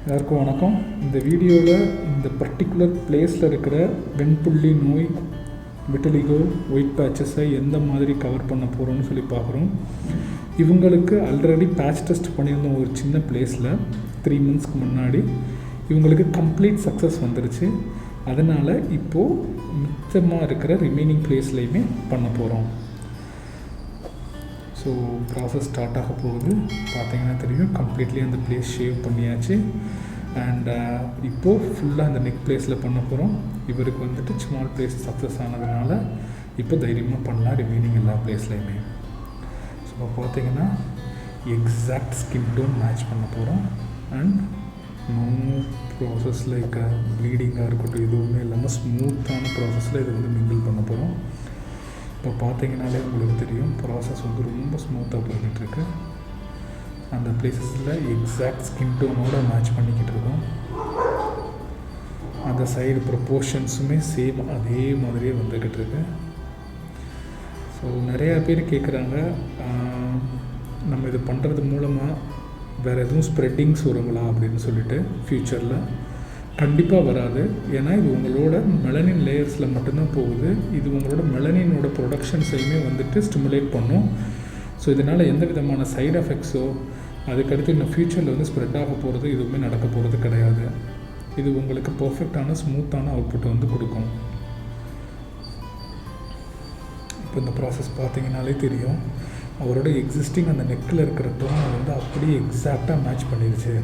எல்லாருக்கும் வணக்கம். இந்த வீடியோவில் இந்த பர்டிகுலர் பிளேஸில் இருக்கிற வெண்புள்ளி நோய், விட்டலிகோ, ஒயிட் பேட்சஸை எந்த மாதிரி கவர் பண்ண போகிறோம்னு சொல்லி பார்க்குறோம். இவங்களுக்கு ஆல்ரெடி பேட்ச் டெஸ்ட் பண்ணியிருந்தோம் ஒரு சின்ன பிளேஸில் 3 monthsக்கு முன்னாடி. இவங்களுக்கு கம்ப்ளீட் சக்ஸஸ் வந்துருச்சு. அதனால் இப்போது மிச்சமாக இருக்கிற ரிமைனிங் பிளேஸ்லையுமே பண்ண போகிறோம். ஸோ ப்ராசஸ் ஸ்டார்ட் ஆக போகுது. பார்த்தீங்கன்னா தெரியும், கம்ப்ளீட்லி அந்த பிளேஸ் ஷேவ் பண்ணியாச்சு. அண்ட் இப்போது ஃபுல்லாக அந்த நெக் பிளேஸில் பண்ண போகிறோம். இவருக்கு வந்துட்டு ஸ்மால் பிளேஸ் சக்ஸஸ் ஆனதுனால இப்போ தைரியமாக பண்ணலாம் ரிமைனிங் எல்லா பிளேஸ்லையுமே. ஸோ பார்த்தீங்கன்னா எக்ஸாக்ட் ஸ்கின் டோன் மேட்ச் பண்ண போகிறோம். அண்ட் நோ ப்ராசஸ் லைக் ப்ளீடிங்காக இருக்கட்டும், எதுவுமே இல்லாமல் ஸ்மூத்தான ப்ராசஸில் இதை வந்து மிங்கிள் பண்ண போகிறோம். இப்போ பார்த்தீங்கனாலே உங்களுக்கு தெரியும், ப்ராசஸ் வந்து ரொம்ப ஸ்மூத்தாக போய்கிட்டுருக்கு. அந்த பிளேசஸில் எக்ஸாக்ட் ஸ்கின் டோனோடு மேட்ச் பண்ணிக்கிட்டு இருக்கோம். அந்த சைடு ப்ரொப்போர்ஷன்ஸுமே சேம் அதே மாதிரியே வந்துக்கிட்டு இருக்கு. ஸோ நிறையா பேர் கேட்குறாங்க, நம்ம இது பண்ணுறது மூலமாக வேறு எதுவும் ஸ்ப்ரெட்டிங்ஸ் வருங்களா அப்படின்னு சொல்லிட்டு. ஃப்யூச்சரில் கண்டிப்பாக வராது. ஏன்னா இது உங்களோட மெலனின் லேயர்ஸில் மட்டும்தான் போகுது. இது உங்களோட மெலனினோட ப்ரொடக்ஷன்ஸையுமே வந்துட்டு ஸ்டிமுலேட் பண்ணும். ஸோ இதனால் எந்த விதமான சைடு எஃபெக்ட்ஸோ அதுக்கடுத்து இன்னும் ஃப்யூச்சரில் வந்து ஸ்ப்ரெட் ஆக போகிறது எதுவுமே நடக்க போகிறது கிடையாது. இது உங்களுக்கு பர்ஃபெக்டான ஸ்மூத்தான அவுட்புட் வந்து கொடுக்கும். இப்போ இந்த ப்ராசஸ் பார்த்தீங்கனாலே தெரியும், அவரோட எக்ஸிஸ்டிங் அந்த நெக்கில் இருக்கிற டோனை வந்து அப்படியே எக்ஸாக்டாக மேட்ச் பண்ணிடுச்சு.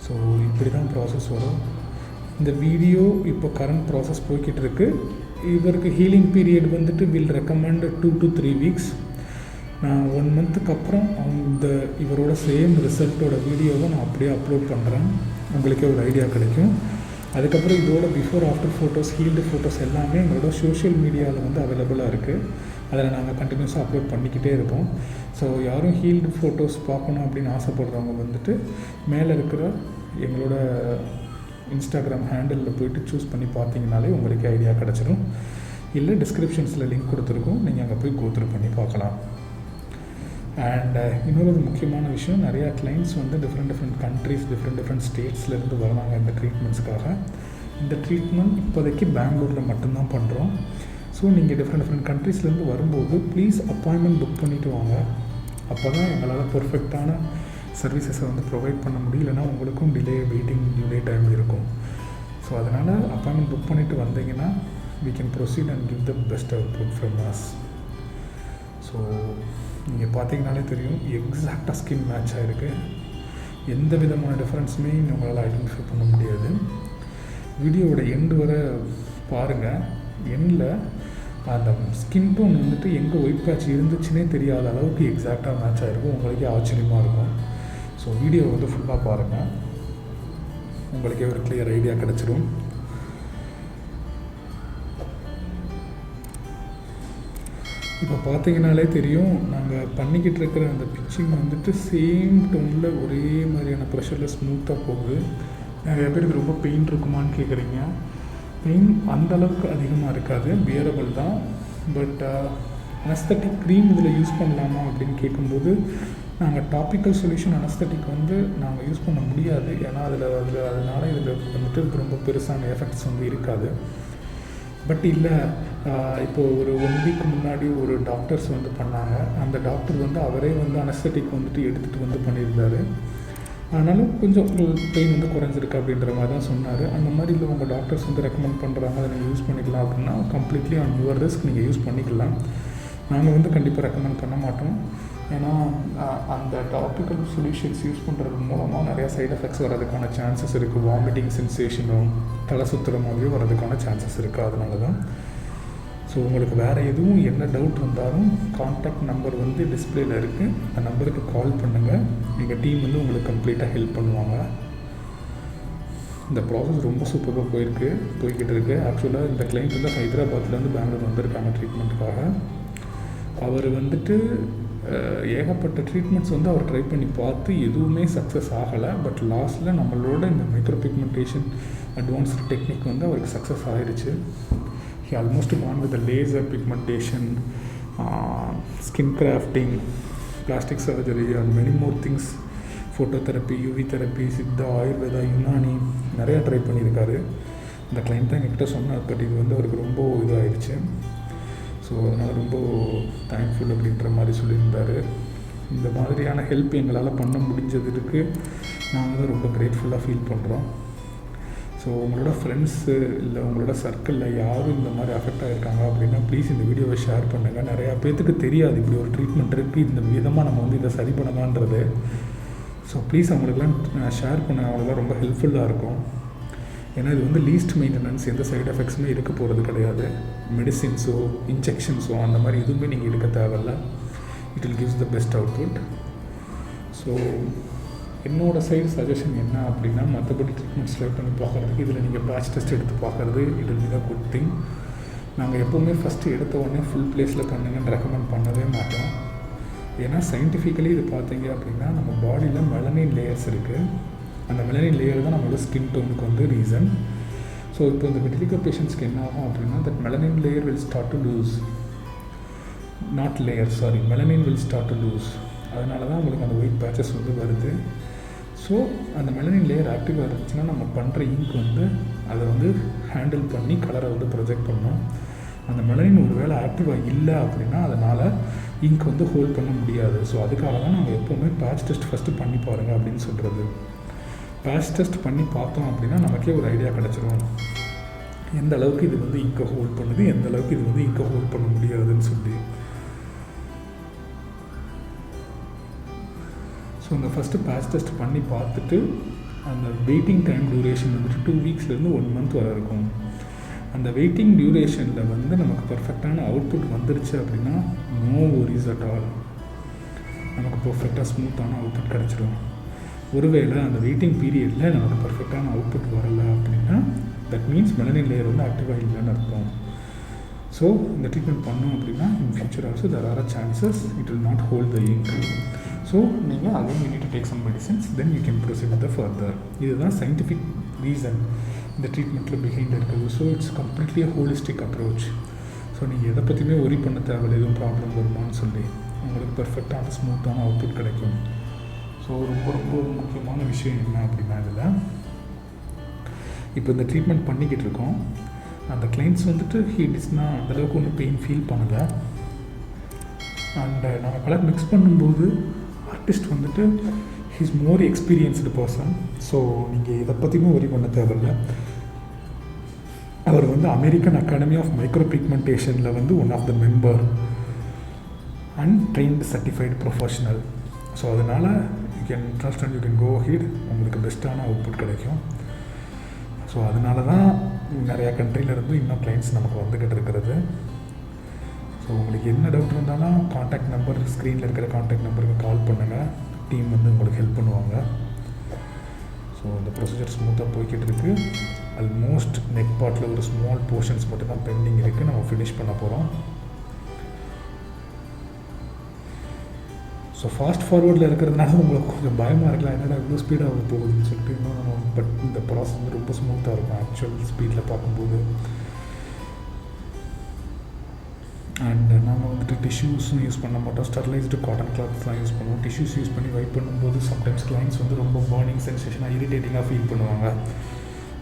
ஸோ இப்படி தான் ப்ராசஸ் வரும். இந்த வீடியோ இப்போ கரண்ட் ப்ராசஸ் போய்கிட்டு இருக்கு. இவருக்கு ஹீலிங் பீரியட் வந்துட்டு வில் ரெக்கமெண்ட் 2 to 3 weeks. நான் 1 monthக்கு அப்புறம் இவரோட சேம் ரிசல்ட்டோட வீடியோவை நான் அப்படியே அப்லோட் பண்ணுறேன். உங்களுக்கே ஒரு ஐடியா கிடைக்கும். அதுக்கப்புறம் இதோட before after photos, healed photos எல்லாமே எங்களோட சோஷியல் மீடியாவில் வந்து அவைலபிளாக இருக்குது. அதில் நாங்கள் கண்டினியூஸாக அப்லோட் பண்ணிக்கிட்டே இருக்கோம். ஸோ யாரும் ஹீல்டு ஃபோட்டோஸ் பார்க்கணும் அப்படின்னு ஆசைப்படுறவங்க வந்துட்டு மேலே இருக்கிற எங்களோட இன்ஸ்டாகிராம் ஹேண்டிலில் போய்ட்டு சூஸ் பண்ணி பார்த்தீங்கனாலே உங்களுக்கு ஐடியா கிடச்சிடும். இல்லை டிஸ்கிரிப்ஷன்ஸில் லிங்க் கொடுத்துருக்கோம், நீங்கள் அங்கே போய் கோத்ரூ பண்ணி பார்க்கலாம். அண்ட் இன்னொரு முக்கியமான விஷயம், நிறையா கிளைண்ட்ஸ் வந்து டிஃப்ரெண்ட் கண்ட்ரீஸ், டிஃப்ரெண்ட் ஸ்டேட்ஸ்லேருந்து வராங்க இந்த ட்ரீட்மெண்ட்ஸ்க்காக. இந்த ட்ரீட்மெண்ட் இப்போதைக்கு பெங்களூரில் மட்டும்தான் பண்ணுறோம். ஸோ நீங்கள் டிஃப்ரெண்ட் கண்ட்ரீஸ்லேருந்து வரும்போது ப்ளீஸ் அப்பாயின்மெண்ட் புக் பண்ணிவிட்டு வாங்க. அப்போ தான் எங்களால் பர்ஃபெக்டான சர்வீசஸை வந்து ப்ரொவைட் பண்ண முடியும். இல்லைனா உங்களுக்கும் வெயிட்டிங் டிலே டைம் இருக்கும். ஸோ அதனால் அப்பாயின்மெண்ட் புக் பண்ணிவிட்டு வந்தீங்கன்னா we can proceed and give the best output from us. So நீங்கள் பார்த்தீங்கனாலே தெரியும், எக்ஸாக்டாக ஸ்கின் மேட்ச் ஆகிருக்கு. எந்த விதமான டிஃப்ரென்ஸுமே உங்களால் ஐடென்டிஃபை பண்ண முடியாது. வீடியோவோட எண்டு வரை பாருங்கள். எண்டில் அந்த ஸ்கின் டோன் வந்துட்டு எங்கே ஒயிட் பேட்ச் இருந்துச்சுன்னே தெரியாத அளவுக்கு எக்ஸாக்டாக மேட்ச் ஆகிருக்கும். உங்களுக்கே ஆச்சரியமாக இருக்கும். ஸோ வீடியோ வந்து ஃபுல்லாக பாருங்கள், உங்களுக்கே ஒரு கிளியர் ஐடியா கிடச்சிடும். இப்போ பார்த்தீங்கனாலே தெரியும், நாங்கள் பண்ணிக்கிட்டு இருக்கிற அந்த பிச்சிங் வந்துட்டு சேம் டோனில் ஒரே மாதிரியான ப்ரெஷரில் ஸ்மூத்தாக போகுது. நிறைய பேருக்கு ரொம்ப பெயின் இருக்குமான்னு கேட்குறீங்க. பெயின் அந்தளவுக்கு அதிகமாக இருக்காது, பியரபிள் தான். பட் அனஸ்தட்டிக் க்ரீம் இதில் யூஸ் பண்ணலாமா அப்படின்னு கேட்கும்போது, நாங்கள் டாப்பிக்கல் சொல்யூஷன் அனஸ்தட்டிக் வந்து நாங்கள் யூஸ் பண்ண முடியாது. ஏன்னா அதனால இதில் வந்துட்டு ரொம்ப பெருசான எஃபெக்ட்ஸ் வந்து இருக்காது. பட் இல்லை, இப்போது ஒரு 1 week முன்னாடி ஒரு டாக்டர்ஸ் வந்து பண்ணாங்க. அந்த டாக்டர் வந்து அவரே வந்து அனஸ்தட்டிக் வந்துட்டு எடுத்துகிட்டு வந்து பண்ணியிருந்தார். ஆனாலும் கொஞ்சம் பெயின் வந்து குறைஞ்சிருக்கு அப்படின்ற மாதிரி தான் சொன்னார். அந்த மாதிரி இல்லை, உங்கள் டாக்டர்ஸ் வந்து ரெக்கமெண்ட் பண்ணுறாங்க, அதை நீங்கள் யூஸ் பண்ணிக்கலாம் அப்படின்னா கம்ப்ளீட்லி ஆன் யுவர் ரிஸ்க் நீங்கள் யூஸ் பண்ணிக்கலாம். நாங்கள் வந்து கண்டிப்பாக ரெக்கமெண்ட் பண்ண மாட்டோம். ஏன்னா அந்த டாப்பிக்கல் சொல்யூஷன்ஸ் யூஸ் பண்ணுறது மூலமாக நிறையா சைட் எஃபெக்ட்ஸ் வரதுக்கான சான்சஸ் இருக்குது. வாமிட்டிங் சென்சேஷனும் தலை சுற்றுற மாதிரியும் வரதுக்கான சான்சஸ் இருக்குது. அதனால தான். ஸோ உங்களுக்கு வேறு எதுவும் என்ன டவுட் இருந்தாலும் கான்டாக்ட் நம்பர் வந்து டிஸ்பிளேயில் இருக்குது. அந்த நம்பருக்கு கால் பண்ணுங்கள். எங்கள் டீம் வந்து உங்களுக்கு கம்ப்ளீட்டாக ஹெல்ப் பண்ணுவாங்க. இந்த ப்ராசஸ் ரொம்ப சூப்பராக போய்கிட்டு இருக்குது. ஆக்சுவலாக இந்த கிளைண்ட் வந்து ஹைதராபாத்லேருந்து பெங்களூர் வந்திருக்காங்க ட்ரீட்மெண்ட்டுக்காக. அவர் வந்துட்டு ஏகப்பட்ட ட்ரீட்மெண்ட்ஸ் வந்து அவர் ட்ரை பண்ணி பார்த்து எதுவுமே சக்ஸஸ் ஆகலை. பட் லாஸ்ட்டில் நம்மளோட இந்த மைக்ரோ பிக்மெண்டேஷன் அட்வான்ஸ்டு டெக்னிக் வந்து அவருக்கு சக்ஸஸ் ஆகிடுச்சு. He almost gone with the laser pigmentation, skin crafting, plastic surgery and many more things photo therapy, UV therapy, Siddha, Ayurveda, Unani நிறையா ட்ரை பண்ணியிருக்காரு. இந்த கிளைண்ட் தான் என்கிட்ட சொன்னார். பட் இது வந்து அவருக்கு ரொம்ப இதாகிடுச்சு. ஸோ அதனால் ரொம்ப தேங்க்ஃபுல் அப்படின்ற மாதிரி சொல்லியிருந்தார். இந்த மாதிரியான ஹெல்ப் எங்களால் பண்ண முடிஞ்சதுக்கு நாங்கள் தான் ரொம்ப கிரேட்ஃபுல்லாக ஃபீல் பண்ணுறோம். ஸோ உங்களோட ஃப்ரெண்ட்ஸு இல்லை உங்களோட சர்க்கிளில் யாரும் இந்த மாதிரி அஃபெக்ட் ஆகிருக்காங்க அப்படின்னா ப்ளீஸ் இந்த வீடியோவை ஷேர் பண்ணுங்கள். நிறையா பேர்த்துக்கு தெரியாது இப்படி ஒரு ட்ரீட்மெண்ட் இருக்குது, இந்த விதமாக நம்ம வந்து இதை சரி பண்ணலான்றது. ஸோ ப்ளீஸ் அவங்களுக்குலாம் ஷேர் பண்ண அவங்களுக்குலாம் ரொம்ப ஹெல்ப்ஃபுல்லாக இருக்கும். ஏன்னா இது வந்து லீஸ்ட் மெயின்டெனன்ஸ், எந்த சைடு எஃபெக்ட்ஸுமே இருக்க போகிறது கிடையாது. மெடிசின்ஸோ இன்ஜெக்ஷன்ஸோ அந்த மாதிரி எதுவுமே நீங்கள் எடுக்க தேவையில்ல. It will gives the best output. So என்னோடய சைடு சஜஷன் என்ன அப்படின்னா, மற்றபடி ட்ரீட்மெண்ட்ஸ் ட்ரை பண்ணி பார்க்குறதுக்கு இதில் நீங்கள் பேட்ச் டெஸ்ட் எடுத்து பார்க்குறது it will be the good thing. நாங்கள் எப்போவுமே ஃபஸ்ட்டு எடுத்த உடனே ஃபுல் ப்ளேஸில் பண்ணுங்கன்னு ரெக்கமெண்ட் பண்ணவே மாட்டோம். ஏன்னா சயின்டிஃபிக்கலி இது பார்த்தீங்க அப்படின்னா நம்ம பாடியில் மெலனின் லேயர்ஸ் இருக்குது. அந்த மெலனின் லேயர் தான் நம்மளோட ஸ்கின் டோனுக்கு வந்து ரீசன். ஸோ இப்போ இந்த விட்டிலிகோ பேஷண்ட்ஸ்க்கு என்ன ஆகும் அப்படின்னா, that melanin layer will start to lose, not layer sorry melanin will start to lose. அதனால தான் உங்களுக்கு அந்த ஒயிட் பேச்சஸ் வந்து வருது. ஸோ அந்த மெலனின் லேயர் ஆக்டிவாக இருந்துச்சுன்னா நம்ம பண்ணுற இங்க் வந்து அதை வந்து ஹேண்டில் பண்ணி கலரை வந்து ப்ரொஜெக்ட் பண்ணோம். அந்த மெலனின் ஒரு வேளை ஆக்டிவாக இல்லை அப்படின்னா அதனால் இங்க் வந்து ஹோல்ட் பண்ண முடியாது. ஸோ அதுக்காக தான் நம்ம எப்போவுமே பேட்ச் டெஸ்ட் ஃபஸ்ட்டு பண்ணி பாருங்கள் அப்படின்னு சொல்கிறது. பேட்ச் டெஸ்ட் பண்ணி பார்த்தோம் அப்படின்னா நமக்கே ஒரு ஐடியா கிடச்சிரும், எந்த அளவுக்கு இது வந்து இங்கை ஹோல்ட் பண்ணுது, எந்த அளவுக்கு இது வந்து இங்கை ஹோல்ட் பண்ண முடியாதுன்னு சொல்லி. ஸோ இந்த ஃபஸ்ட்டு பேட்ச் டெஸ்ட் பண்ணி பார்த்துட்டு அந்த வெயிட்டிங் டைம் டியூரேஷன் வந்துட்டு 2 வீக்ஸ்லேருந்து 1 மந்த் வரை இருக்கும். அந்த வெயிட்டிங் டியூரேஷனில் வந்து நமக்கு பர்ஃபெக்டான அவுட்புட் வந்துருச்சு அப்படின்னா நோ வரிஸ் அட் ஆல், நமக்கு பர்ஃபெக்டாக ஸ்மூத்தான அவுட்புட் கிடச்சிடும். ஒருவேளை அந்த வெயிட்டிங் பீரியடில் நமக்கு பர்ஃபெக்டான அவுட்புட் வரலை அப்படின்னா தட் மீன்ஸ் மெலனின் லேயர் வந்து ஆக்டிவாக இல்லைன்னு அர்த்தம். ஸோ இந்த ட்ரீட்மெண்ட் பண்ணோம் அப்படின்னா in future also there are chances it will not hold the ink. So நீங்கள் again you need to take some medicines, then you can proceed with the further. இதுதான் scientific reason இந்த ட்ரீட்மெண்ட்டில் behind இருக்குது. So it's completely a holistic approach. So நீங்கள் எதை பற்றியுமே worry பண்ண தேவையில்லை எதுவும் ப்ராப்ளம் வருமானு சொல்லி, உங்களுக்கு பர்ஃபெக்டான ஸ்மூத்தான அவுட்புட் கிடைக்கும். ஸோ ரொம்ப ரொம்ப முக்கியமான விஷயம் என்ன அப்படின்னா, இதில் இப்போ இந்த ட்ரீட்மெண்ட் பண்ணிக்கிட்டு இருக்கோம், அந்த கிளைண்ட்ஸ் வந்துட்டு ஹீட்ஸ்னால் அந்தளவுக்கு ஒன்றும் பெயின் ஃபீல் பண்ணலை. அண்ட் நம்ம கலர் மிக்ஸ் பண்ணும்போது ஆர்டிஸ்ட் வந்துட்டு he's more experienced person. So நீங்கள் இதை பற்றியுமே ஒரி பண்ண தேவையில்லை. அவர் வந்து அமெரிக்கன் அகாடமி ஆஃப் மைக்ரோ பிக்மெண்டேஷனில் வந்து one of the member and trained certified professional. So அதனால் you can trust and you can go ahead, உங்களுக்கு பெஸ்ட்டான அவுட்புட் கிடைக்கும். ஸோ அதனால தான் நிறையா கண்ட்ரியிலேருந்து இன்னும் கிளைண்ட்ஸ் நமக்கு வந்துக்கிட்டு இருக்கிறது. ஸோ உங்களுக்கு என்ன டவுட் இருந்தாலும் காண்டாக்ட் நம்பர் ஸ்க்ரீனில் இருக்கிற காண்டாக்ட் நம்பருக்கு கால் பண்ணுங்கள், டீம் வந்து உங்களுக்கு ஹெல்ப் பண்ணுவாங்க. ஸோ இந்த ப்ரொசீஜர் ஸ்மூத்தாக போய்கிட்டு இருக்குது. ஆல்மோஸ்ட் நெக் பார்ட்டில் ஒரு ஸ்மால் போர்ஷன்ஸ் மட்டும் தான் பெண்டிங் இருக்குது, நம்ம ஃபினிஷ் பண்ண போகிறோம். ஸோ ஃபாஸ்ட் ஃபார்வர்டில் இருக்கிறதுனால உங்களுக்கு கொஞ்சம் பயமாக இருக்கலாம், என்னடா இவ்வளோ ஸ்பீடாக போகுதுன்னு சொல்லிட்டு. இன்னும் பட் இந்த ப்ராசஸ் வந்து ரொம்ப ஸ்மூத்தாக இருக்கும் ஆக்சுவல் ஸ்பீடில் பார்க்கும்போது. அண்ட் நாங்கள் வந்துட்டு டிஷ்யூஸும் யூஸ் பண்ண மாட்டோம், ஸ்டெர்லைஸ்டு காட்டன் கிளாத்ஸ்லாம் யூஸ் பண்ணுவோம். டிஷ்யூஸ் யூஸ் பண்ணி வைப் பண்ணும்போது சம்டைம்ஸ் கிளைண்ட்ஸ் வந்து ரொம்ப பர்னிங் சென்சேஷனாக இரிட்டேட்டிங்காக ஃபீல் பண்ணுவாங்க.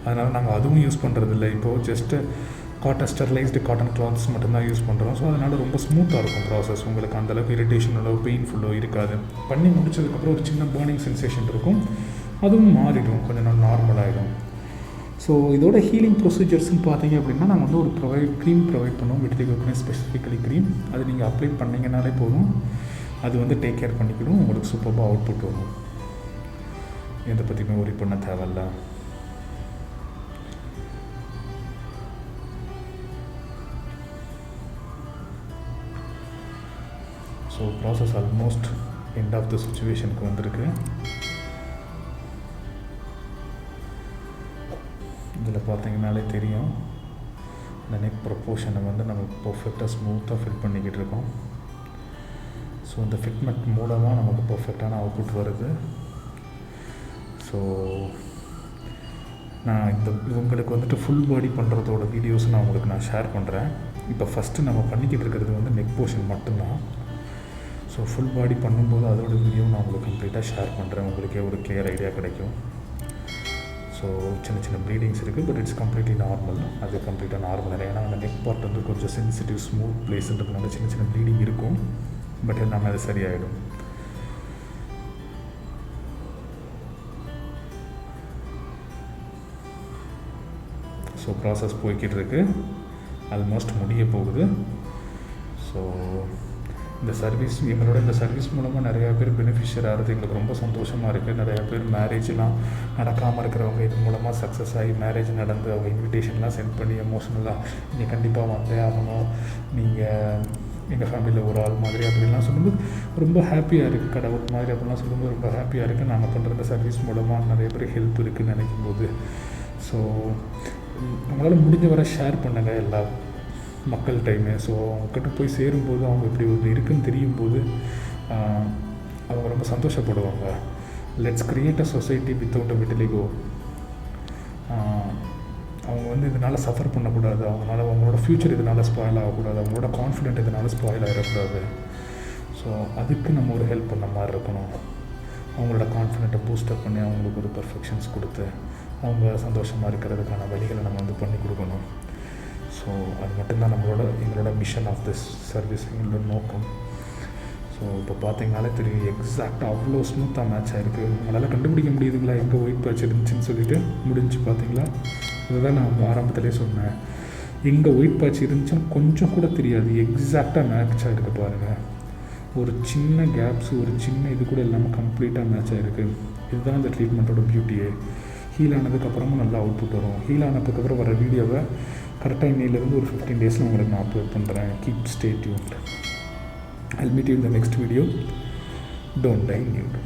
அதனால் நாங்கள் அதுவும் யூஸ் பண்ணுறதில்ல. இப்போது ஜஸ்ட்டு ஸ்டெர்லைஸ்டு காட்டன் கிளாத்ஸ் மட்டும்தான் யூஸ் பண்ணுறோம். ஸோ அதனால் ரொம்ப ஸ்மூத்தாக இருக்கும் ப்ராசஸ், உங்களுக்கு அந்தளவுக்கு இரிட்டேஷனோ பெயின்ஃபுல்லோ இருக்காது. பண்ணி முடிச்சதுக்கப்புறம் ஒரு சின்ன பர்னிங் சென்சேஷன் இருக்கும், அதுவும் மாறிடும், கொஞ்சம் நாள் நார்மல் ஆகிடும். ஸோ இதோட ஹீலிங் ப்ரொசீஜர்ஸ்ன்னு பார்த்தீங்க அப்படின்னா நாங்கள் வந்து ஒரு க்ரீம் ப்ரொவைட் பண்ணுவோம், விட்டிலிகோக்குனே ஸ்பெசிஃபிக்கலி க்ரீம். அது நீங்கள் அப்ளை பண்ணிங்கனாலே போதும், அது வந்து டேக் கேர் பண்ணிக்கிடும், உங்களுக்கு சூப்பராக அவுட்புட் வரும். எதை பற்றியுமே ஒரி பண்ண தேவையில்ல. So process almost end of the சிச்சுவேஷனுக்கு வந்திருக்கு. இதில் பார்த்தீங்கனாலே தெரியும், இந்த நெக் ப்ரொப்போர்ஷனை வந்து நம்ம பர்ஃபெக்டாக ஸ்மூத்தாக ஃபிட் பண்ணிக்கிட்டு இருக்கோம். ஸோ இந்த ஃபிட்மெண்ட் மூலமாக நமக்கு பர்ஃபெக்டான அவுட்புட் வருது. ஸோ நான் உங்களுக்கு வந்துட்டு ஃபுல் பாடி பண்ணுறதோட வீடியோஸ் நான் ஷேர் பண்ணுறேன். இப்போ ஃபஸ்ட்டு நம்ம பண்ணிக்கிட்டு இருக்கிறது வந்து நெக் போர்ஷன் மட்டும்தான். ஸோ ஃபுல் பாடி பண்ணும்போது அதோட வீடியோ நான் உங்களுக்கு கம்ப்ளீட்டாக ஷேர் பண்ணுறேன். உங்களுக்கே ஒரு கிளியர் ஐடியா கிடைக்கும். ஸோ சின்ன சின்ன ப்ளீடிங்ஸ் இருக்குது, பட் இட்ஸ் கம்ப்ளீட்லி நார்மல். அது கம்ப்ளீட்டாக நார்மல். ஏன்னா அந்த நெக் பார்ட் வந்து கொஞ்சம் சென்சிட்டிவ் ஸ்மூத் பிளேஸ்ன்றதுனால சின்ன சின்ன ப்ளீடிங் இருக்கும், பட் எல்லாமே அது சரியாயிடும். ஸோ ப்ராசஸ் போய்கிட்டு இருக்கு, ஆல்மோஸ்ட் முடிய போகுது. ஸோ இந்த சர்வீஸ் மூலமாக நிறையா பேர் பெனிஃபிஷியர் ஆகிறது எங்களுக்கு ரொம்ப சந்தோஷமாக இருக்குது. நிறையா பேர் மேரேஜெலாம் நடக்காமல் இருக்கிறவங்க இது மூலமாக சக்ஸஸ் ஆகி மேரேஜ் நடந்து அவங்க இன்விடேஷன்லாம் சென்ட் பண்ணி எமோஷ்னலாக நீங்கள் கண்டிப்பாக வந்தே ஆகணும், நீங்கள் எங்கள் ஃபேமிலியில் ஒரு ஆள் மாதிரி அப்படின்லாம் சொல்லும்போது ரொம்ப ஹாப்பியாக இருக்குது. கடவுள் மாதிரி அப்படிலாம் சொல்லும்போது ரொம்ப ஹாப்பியாக இருக்குது. நாங்கள் பண்ணுற இந்த சர்வீஸ் மூலமாக நிறைய பேர் ஹெல்ப் இருக்குதுன்னு நினைக்கும் போது. ஸோ நம்மளால் முடிஞ்ச வரை ஷேர் பண்ணுங்கள் எல்லா மக்கள் டைமு. ஸோ அவங்கக்கிட்ட போய் சேரும்போது அவங்க இப்படி ஒன்று இருக்குதுன்னு தெரியும் போது அவங்க ரொம்ப சந்தோஷப்படுவாங்க. Let's create a society without a vitiligo. அவங்க வந்து இதனால் சஃபர் பண்ணக்கூடாது, அவங்களோட ஃப்யூச்சர் இதனால் ஸ்பாயில் ஆகக்கூடாது, அவங்களோட கான்ஃபிடென்ட் இதனால் ஸ்பாயில் ஆகிடக்கூடாது. ஸோ அதுக்கு நம்ம ஒரு ஹெல்ப் பண்ண மாதிரி இருக்கணும். அவங்களோட கான்ஃபிடென்ட்டை பூஸ்டப் பண்ணி அவங்களுக்கு ஒரு பர்ஃபெக்ஷன்ஸ் கொடுத்து அவங்க சந்தோஷமாக இருக்கிறதுக்கான வழிகளை நம்ம வந்து பண்ணி கொடுக்கணும். ஸோ அது மட்டும்தான் எங்களோட மிஷன் ஆஃப் திஸ் சர்வீஸ், எங்களோட நோக்கம். ஸோ இப்போ பார்த்தீங்கனாலே தெரியும், எக்ஸாக்டாக அவ்வளோ ஸ்மூத்தாக மேட்ச் ஆகிருக்கு. உங்களால் கண்டுபிடிக்க முடியுதுங்களா எங்கே ஒயிட் பேட்ச் இருந்துச்சுன்னு சொல்லிட்டு? முடிஞ்சு பார்த்தீங்களா? இதுதான் நான் ஆரம்பத்திலே சொன்னேன், எங்கே ஒயிட் பேட்ச் இருந்துச்சுன்னு கொஞ்சம் கூட தெரியாது. எக்ஸாக்டாக மேட்ச் ஆகிருக்கு பாருங்கள். ஒரு சின்ன கேப்ஸு, ஒரு சின்ன இது கூட இல்லாமல் கம்ப்ளீட்டாக மேட்ச் ஆகிருக்கு. இதுதான் இந்த ட்ரீட்மெண்ட்டோட பியூட்டியே. ஹீல் ஆனதுக்கப்புறமும் நல்லா அவுட்புட் வரும். ஹீல் ஆனதுக்கப்புறம் வர வீடியோவை கரெக்டாக இன்னிலேருந்து ஒரு 15 டேஸில் உங்களுக்கு நான் அப்லோட் பண்ணுறேன். Keep stay tuned. I'll meet you in the next video. Don't die nude.